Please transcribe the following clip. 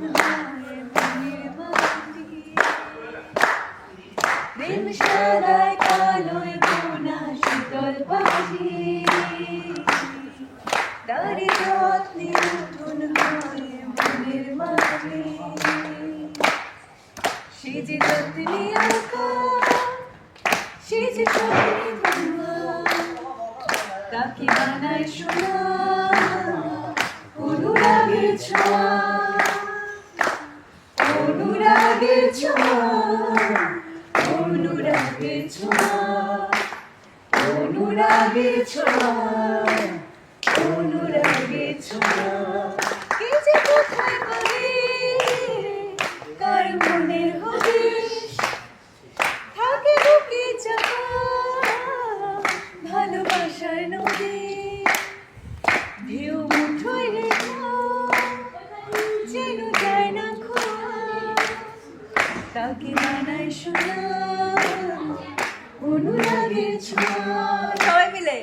নতুন হয় মনের মাটি। প্রেম সাদায় কালোয় বোনা শীতল পাখি, তারি যত্নে নতুন হয় মনের মাটি। সে যে যত্নে আঁকা, সে যে স্বপ্নে বোনা, তাকে বানায় সোনা অনুরাগের ছোঁয়া, অনুরাগের ছোঁয়া, অনুরাগের ছোঁয়া, অনুরাগের ছোঁয়া, অনুরাগের ছোঁয়া। কে যে কোথায় পাবে কার মনের হদিশ, থাকে বুকে চাপা ভালোবাসার নদী। ঢেউ মুঠোয় রেখা যেন যায় না খোয়া, তাকে বানায় সোনা অনুরাগের ছোঁয়া। সবাই মিলে